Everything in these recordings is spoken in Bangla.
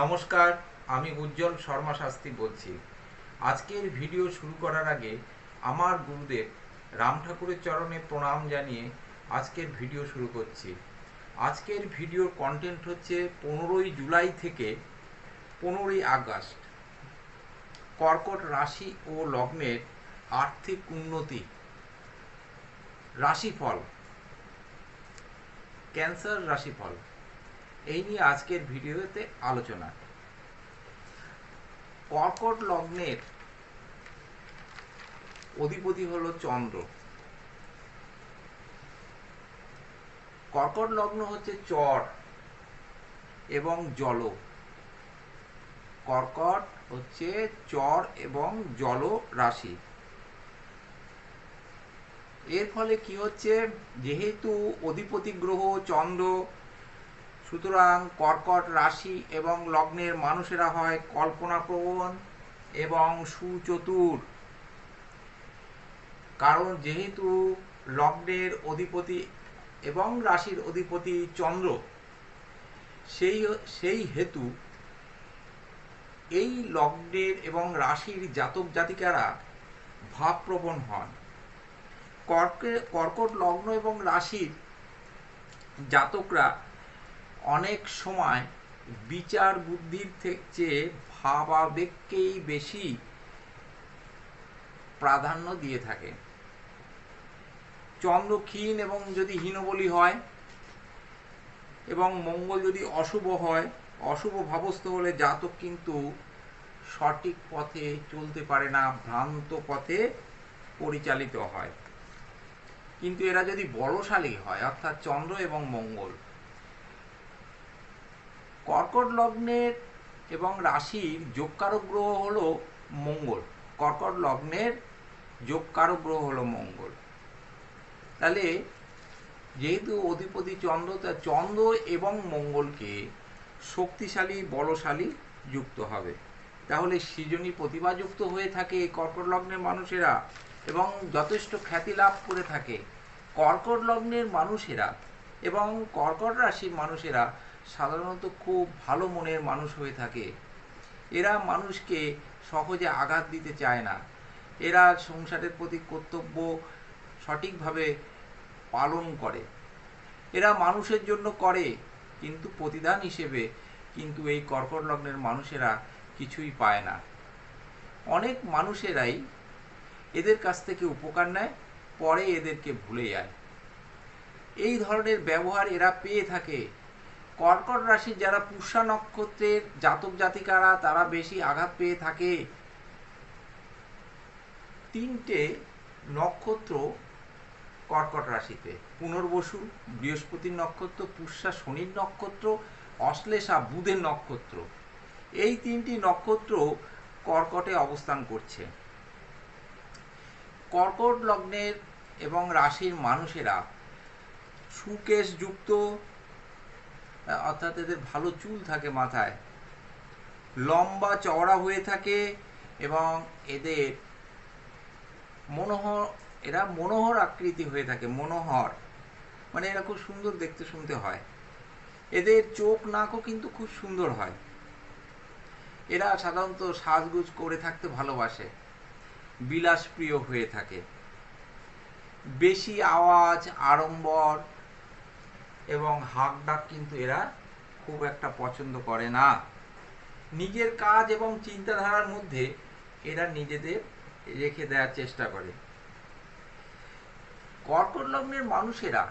নমস্কার, আমি উজ্জ্বল শর্মা শাস্ত্রী বলছি। আজকের ভিডিও শুরু করার আগে আমার গুরুদেব রাম ঠাকুরের চরণে প্রণাম জানিয়ে আজকের ভিডিও শুরু করছি। আজকের ভিডিওর কন্টেন্ট হচ্ছে 15ই জুলাই থেকে 15ই আগস্ট কর্কট রাশি ও লগ্নের আর্থিক উন্নতি, রাশিফল, ক্যান্সার রাশিফল, এই নিয়ে আজকের ভিডিওতে আলোচনা। কর্কট লগ্নের অধিপতি হলো চন্দ্র। কর্কট লগ্ন হচ্ছে চর এবং জল। কর্কট হচ্ছে চর এবং জল রাশি। এর ফলে কি হচ্ছে, যেহেতু অধিপতি গ্রহ চন্দ্র, সুতরাং কর্কট রাশি এবং লগ্নের মানুষেরা হয় কল্পনাপ্রবণ এবং সুচতুর। কারণ যেহেতু লগ্নের অধিপতি এবং রাশির অধিপতি চন্দ্র, সেই হেতু এই লগ্নের এবং রাশির জাতক জাতিকারা ভাবপ্রবণ হন। কর্কট লগ্ন এবং রাশির জাতকরা অনেক সময় বিচার বুদ্ধির চেয়ে ভাবাবেগকেই বেশি প্রাধান্য দিয়ে থাকে। চন্দ্র ক্ষীণ এবং যদি হীনবলী হয় এবং মঙ্গল যদি অশুভ হয়, অশুভ ভাবস্থ হলে জাতক কিন্তু সঠিক পথে চলতে পারে না, ভ্রান্ত পথে পরিচালিত হয়। কিন্তু এরা যদি বলশালী হয়, অর্থাৎ চন্দ্র এবং মঙ্গল। কর্কট লগ্নের এবং রাশির যোগকারক গ্রহ হল মঙ্গল। কর্কট লগ্নের যোগকারক গ্রহ হল মঙ্গল। তাহলে যেহেতু অধিপতি চন্দ্র, তা চন্দ্র এবং মঙ্গলকে শক্তিশালী বলশালী যুক্ত হবে। তাহলে সৃজনী প্রতিভাযুক্ত হয়ে থাকে কর্কট লগ্নের মানুষেরা এবং যথেষ্ট খ্যাতি লাভ করে থাকে। কর্কট লগ্নের মানুষেরা এবং কর্কট রাশির মানুষেরা সাধারণত খুব ভালো মনের মানুষ হয়ে থাকে। এরা মানুষকে সহজে আঘাত দিতে চায় না। এরা সংসারের প্রতি কর্তব্য সঠিকভাবে পালন করে। এরা মানুষের জন্য করে, কিন্তু প্রতিদান হিসেবে কিন্তু এই কর্কট লগ্নের মানুষেরা কিছুই পায় না। অনেক মানুষেরাই এদের কাছ থেকে উপকার নেয়, পরে এদেরকে ভুলে যায়। এই ধরনের ব্যবহার এরা পেয়ে থাকে। কর্কট রাশির যারা পুষ্যা নক্ষত্রের জাতক জাতিকারা, তারা বেশি আঘাত পেয়ে থাকে। 3টে নক্ষত্র কর্কট রাশিতে: পুনর্বসু বৃহস্পতির নক্ষত্র, পুষ্যা শনির নক্ষত্র, অশ্লেষা বুধের নক্ষত্র। এই 3টি নক্ষত্র কর্কটে অবস্থান করছে। কর্কট লগ্নের এবং রাশির মানুষেরা সুকেশযুক্ত, অর্থাৎ এদের ভালো চুল থাকে মাথায়, লম্বা চওড়া হয়ে থাকে এবং এদের মনোহর আকৃতি হয়ে থাকে। মনোহর মানে এরা খুব সুন্দর দেখতে শুনতে হয়। এদের চোখ নাকও কিন্তু খুব সুন্দর হয়। এরা সাধারণত সাজগোজ করে থাকতে ভালোবাসে, বিলাসপ্রিয় হয়ে থাকে। বেশি আওয়াজ, আড়ম্বর এবং হাঁক ডাক কিন্তু এরা খুব একটা পছন্দ করে না। নিজের কাজ এবং চিন্তাধারার মধ্যে এরা নিজেদের রেখে দেওয়ার চেষ্টা করে। কর্কট লগ্নের মানুষেরা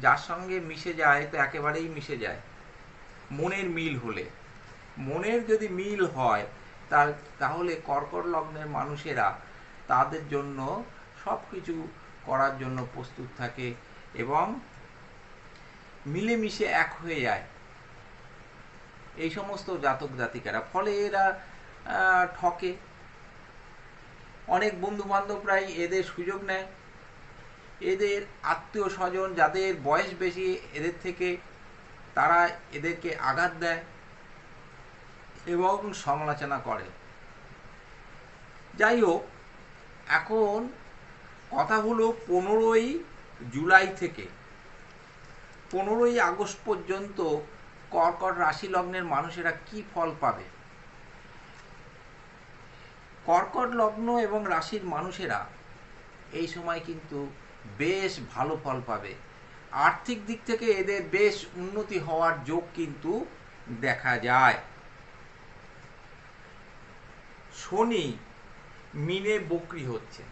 যার সঙ্গে মিশে যায় তো একেবারেই মিশে যায় মনের মিল হলে। মনের যদি মিল হয় তাহলে কর্কট লগ্নের মানুষেরা তাদের জন্য সব কিছু করার জন্য প্রস্তুত থাকে এবং মিলেমিশে এক হয়ে যায় এই সমস্ত জাতক জাতিকারা। ফলে এরা ঠকে। অনেক বন্ধু বান্ধবরাই এদের সুযোগ নেয়। এদের আত্মীয় স্বজন যাদের বয়স বেশি এদের থেকে, তারা এদেরকে আঘাত দেয় এবং সমালোচনা করে। যাই হোক, এখন কথা হলো 15ই জুলাই থেকে 15ই আগস্ট পর্যন্ত কর্কট রাশি লগ্নের মানুষেরা কি ফল পাবে? কর্কট লগ্ন এবং রাশির মানুষেরা এই সময় কিন্তু বেশ ভালো ফল পাবে। আর্থিক দিক থেকে এদের বেশ উন্নতি হওয়ার যোগ কিন্তু দেখা যায়। শনি মিনে বক্রি হচ্ছে,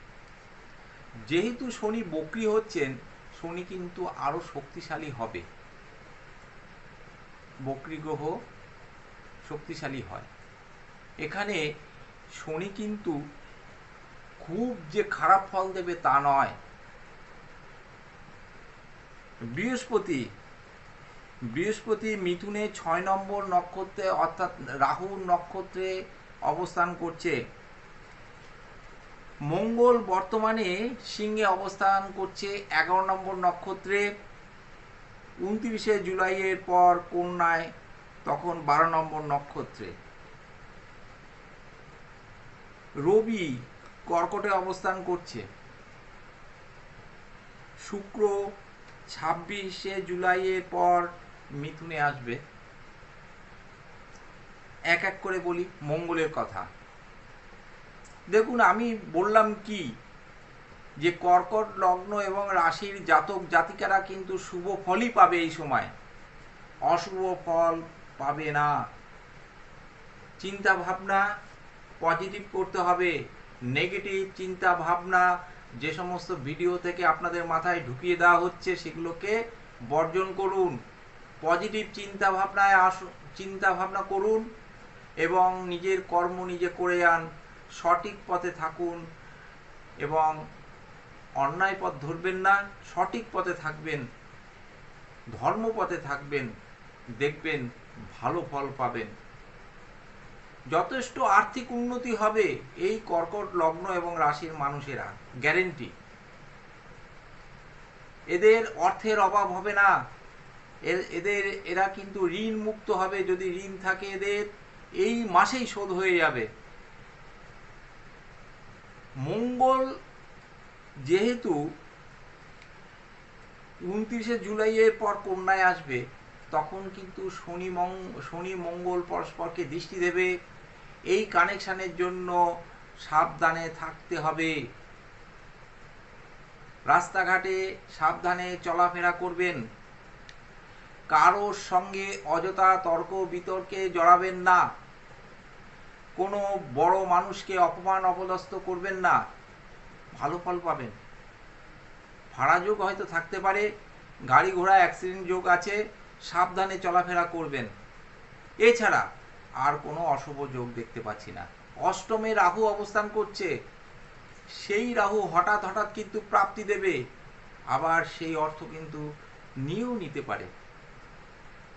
যেহেতু শনি বক্রি হচ্ছেন, শনি কিন্তু আরো শক্তিশালী হবে। বক্রি গ্রহ শক্তিশালী হয়। এখানে শনি কিন্তু খুব যে খারাপ ফল দেবে তা নয়। বৃহস্পতি মিথুনে 6 নম্বর নক্ষত্রে অর্থাৎ রাহুর নক্ষত্রে অবস্থান করছে। মঙ্গল বর্তমানে সিংহে অবস্থান করছে 11 নম্বর নক্ষত্রে। 29শে জুলাইয়ের পর কন্যায়, তখন 12 নম্বর নক্ষত্রে। রবি কর্কটে অবস্থান করছে। শুক্র 26শে জুলাইয়ের পর মিথুনে আসবে। এক এক করে বলি মঙ্গলের কথা। দেখুন, আমি বললাম কি যে কর্কট লগ্ন এবং রাশির জাতক জাতিকারা কিন্তু শুভ ফলই পাবে এই সময়, অশুভ ফল পাবে না। চিন্তা ভাবনা পজিটিভ করতে হবে। নেগেটিভ চিন্তা ভাবনা যে সমস্ত ভিডিও থেকে আপনাদের মাথায় ঢুকিয়ে দেওয়া হচ্ছে সেগুলোকে বর্জন করুন। পজিটিভ চিন্তা ভাবনা করুন এবং নিজের কর্ম নিজে করে যান। সঠিক পথে থাকুন এবং অন্যায় পথ ধরবেন না, সঠিক পথে থাকবেন, ধর্মপথে থাকবেন, দেখবেন ভালো ফল পাবেন। যথেষ্ট আর্থিক উন্নতি হবে এই কর্কট লগ্ন এবং রাশির মানুষেরা, গ্যারেন্টি। এদের অর্থের অভাব হবে না। এরা কিন্তু ঋণ মুক্ত হবে। যদি ঋণ থাকে এদের এই মাসেই শোধ হয়ে যাবে। মঙ্গল যেহেতু 29শে জুলাইয়ের পর কন্যায় আসবে, তখন কিন্তু শনি মঙ্গল পরস্পরকে দৃষ্টি দেবে। এই কানেকশনের জন্য সাবধানে থাকতে হবে। রাস্তাঘাটে সাবধানে চলাফেরা করবেন। কারোর সঙ্গে অযথা তর্ক বিতর্কে জড়াবেন না। কোনো বড় মানুষকে অপমান অপদস্থ করবেন না, ভালো ফল পাবেন। ভাড়া যোগ হয়তো থাকতে পারে, গাড়ি ঘোড়া অ্যাক্সিডেন্ট যোগ আছে, সাবধানে চলাফেরা করবেন। এছাড়া আর কোনো অশুভ যোগ দেখতে পাচ্ছি না। অষ্টমে রাহু অবস্থান করছে। সেই রাহু হঠাৎ কিন্তু প্রাপ্তি দেবে, আবার সেই অর্থ কিন্তু নিয়েও নিতে পারে।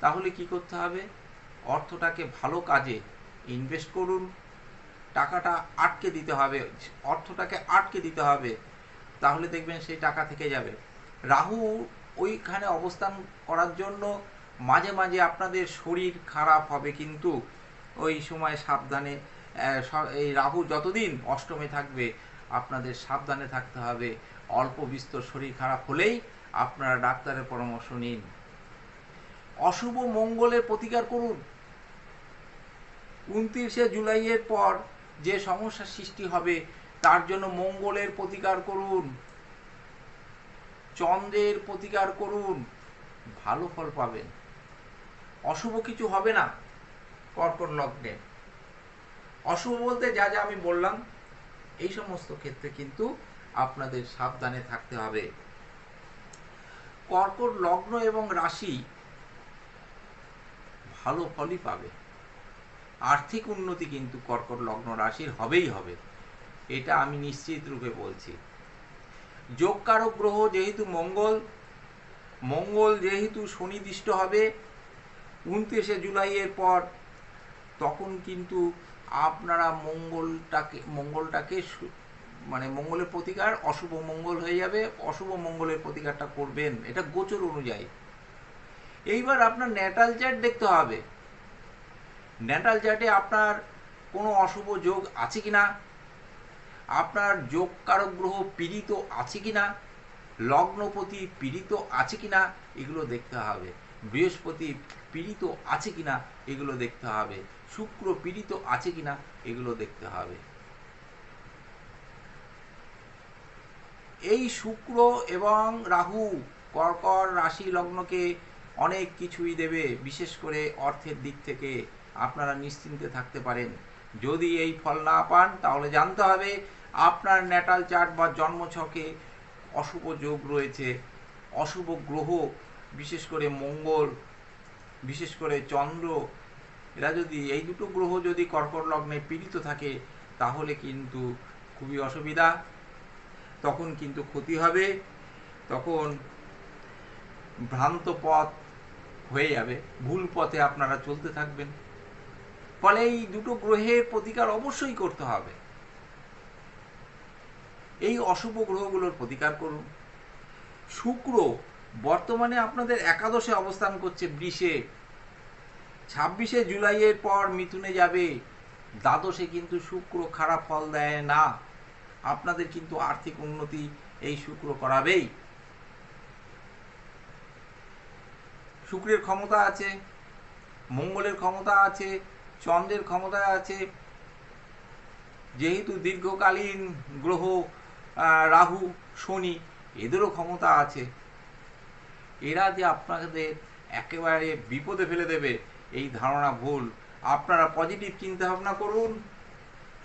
তাহলে কি করতে হবে? অর্থটাকে ভালো কাজে ইনভেস্ট করুন। টাকাটা আটকে দিতে হবে, অর্থটাকে আটকে দিতে হবে, তাহলে দেখবেন সেই টাকা থেকে যাবে। রাহু ওইখানে অবস্থান করার জন্য মাঝে মাঝে আপনাদের শরীর খারাপ হবে, কিন্তু ওই সময় সাবধানে, এই রাহু যতদিন অষ্টমে থাকবে আপনাদের সাবধানে থাকতে হবে। অল্প বিস্তর শরীর খারাপ হলেই আপনারা ডাক্তারের পরামর্শ নিন। অশুভ মঙ্গলের প্রতিকার করুন। 29শে জুলাইয়ের পর যে সমস্যার সৃষ্টি হবে তার জন্য মঙ্গলের প্রতিকার করুন, চন্দ্রের প্রতিকার করুন, ভালো ফল পাবেন। অশুভ কিছু হবে না কর্কট লগ্নে। অশুভ বলতে যা যা আমি বললাম, এই সমস্ত ক্ষেত্রে কিন্তু আপনাদের সাবধানে থাকতে হবে। কর্কট লগ্ন এবং রাশি ভালো ফলই পাবে। আর্থিক উন্নতি কিন্তু কর্কট লগ্ন রাশির হবেই হবে, এটা আমি নিশ্চিত রূপে বলছি। যোগকারক গ্রহ যেহেতু মঙ্গল যেহেতু শনিদৃষ্ট হবে 29শে জুলাইয়ের পর, তখন কিন্তু আপনারা মঙ্গলটাকে মানে মঙ্গলের প্রতিকার অশুভ মঙ্গল হয়ে যাবে, অশুভ মঙ্গলের প্রতিকারটা করবেন, এটা গোচর অনুযায়ী। এইবার আপনার ন্যাটাল চার্ট দেখতে হবে। ন্যাটাল চার্টে আপনার কোনো অশুভ যোগ আছে কিনা, আপনার যোগকারক গ্রহ পীড়িত আছে কিনা, লগ্নপতি পীড়িত আছে কিনা, এগুলো দেখতে হবে। বৃহস্পতি পীড়িত আছে কিনা এগুলো দেখতে হবে, শুক্র পীড়িত আছে কিনা এগুলো দেখতে হবে। এই শুক্র এবং রাহু কর্কট রাশি লগ্নকে অনেক কিছুই দেবে, বিশেষ করে অর্থের দিক থেকে আপনারা নিশ্চিন্তে থাকতে পারেন। যদি এই ফল না পান তাহলে জানতে হবে আপনার ন্যাটাল চার্ট বা জন্মছকে অশুভ যোগ রয়েছে, অশুভ গ্রহ, বিশেষ করে মঙ্গল, বিশেষ করে চন্দ্র, এরা যদি এই দুটো গ্রহ যদি কর্কট লগ্নে পীড়িত থাকে তাহলে কিন্তু খুবই অসুবিধা, তখন কিন্তু ক্ষতি হবে, তখন ভ্রান্ত পথ হয়ে যাবে, ভুল পথে আপনারা চলতে থাকবেন। ফলে এই দুটো গ্রহের প্রতিকার অবশ্যই করতে হবে। এই অশুভ গ্রহগুলোর প্রতিকার করুন। শুক্র বর্তমানে আপনাদের একাদশে অবস্থান করছে, বৃষে, 26শে জুলাইয়ের পর মিথুনে যাবে। দ্বাদশে কিন্তু শুক্র খারাপ ফল দেয় না, আপনাদের কিন্তু আর্থিক উন্নতি এই শুক্র করাবেই। শুক্রের ক্ষমতা আছে, মঙ্গলের ক্ষমতা আছে, চন্দ্রের ক্ষমতা আছে। যেহেতু দীর্ঘকালীন গ্রহ রাহু, শনি, এদেরও ক্ষমতা আছে। এরা যে আপনাদের একেবারে বিপদে ফেলে দেবে এই ধারণা ভুল। আপনারা পজিটিভ চিন্তা ভাবনা করুন,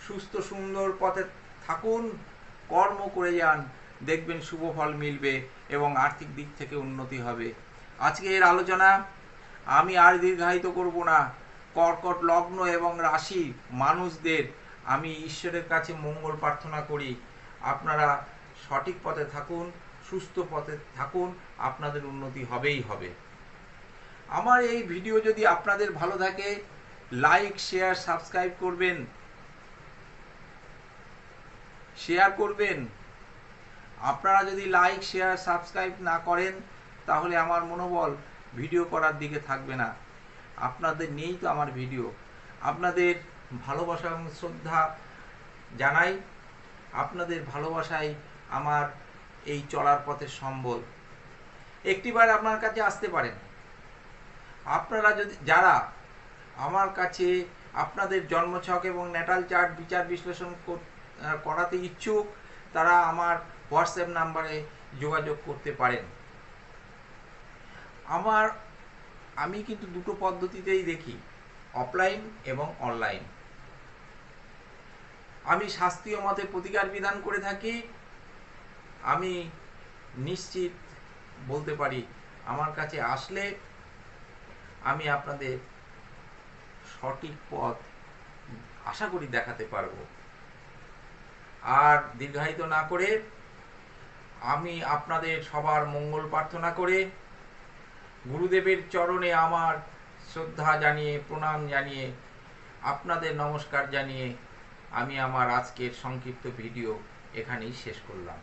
সুস্থ সুন্দর পথে থাকুন, কর্ম করে যান, দেখবেন শুভ ফল মিলবে এবং আর্থিক দিক থেকে উন্নতি হবে। আজকের আলোচনা আমি আর দীর্ঘায়িত করব না। কর্কট লগ্ন এবং রাশি মানুষদের আমি ঈশ্বরের কাছে মঙ্গল প্রার্থনা করি, আপনারা সঠিক পথে থাকুন, সুস্থ পথে থাকুন, আপনাদের উন্নতি হবেই হবে। আমার এই ভিডিও যদি আপনাদের ভালো থাকে, লাইক, শেয়ার, সাবস্ক্রাইব করবেন, শেয়ার করবেন। আপনারা যদি লাইক, শেয়ার, সাবস্ক্রাইব না করেন তাহলে আমার মনোবল ভিডিও করার দিকে থাকবে না। আপনাদের নিয়েই তো আমার ভিডিও। আপনাদের ভালোবাসা এবং শ্রদ্ধা জানাই, আপনাদের ভালোবাসাই আমার এই চলার পথের সম্বল। একটিবার আপনার কাছে আসতে পারেন। আপনারা যদি যারা আমার কাছে আপনাদের জন্মছক এবং ন্যাটাল চার্ট বিচার বিশ্লেষণ করাতে ইচ্ছুক, তারা আমার হোয়াটসঅ্যাপ নাম্বারে যোগাযোগ করতে পারেন। আমি কিন্তু দুটো পদ্ধতিতেই দেখি, অফলাইন এবং অনলাইন। আমি শাস্ত্রীয় মতে প্রতিকার বিধান করে থাকি। আমি নিশ্চিত বলতে পারি আমার কাছে আসলে আমি আপনাদের সঠিক পথ আশা করি দেখাতে পারবো। আর দীর্ঘায়িত না করে আমি আপনাদের সবার মঙ্গল প্রার্থনা করে গুরুদেবের চরণে আমার শ্রদ্ধা জানিয়ে, প্রণাম জানিয়ে, আপনাদের নমস্কার জানিয়ে আমি আমার আজকের সংক্ষিপ্ত ভিডিও এখানেই শেষ করলাম।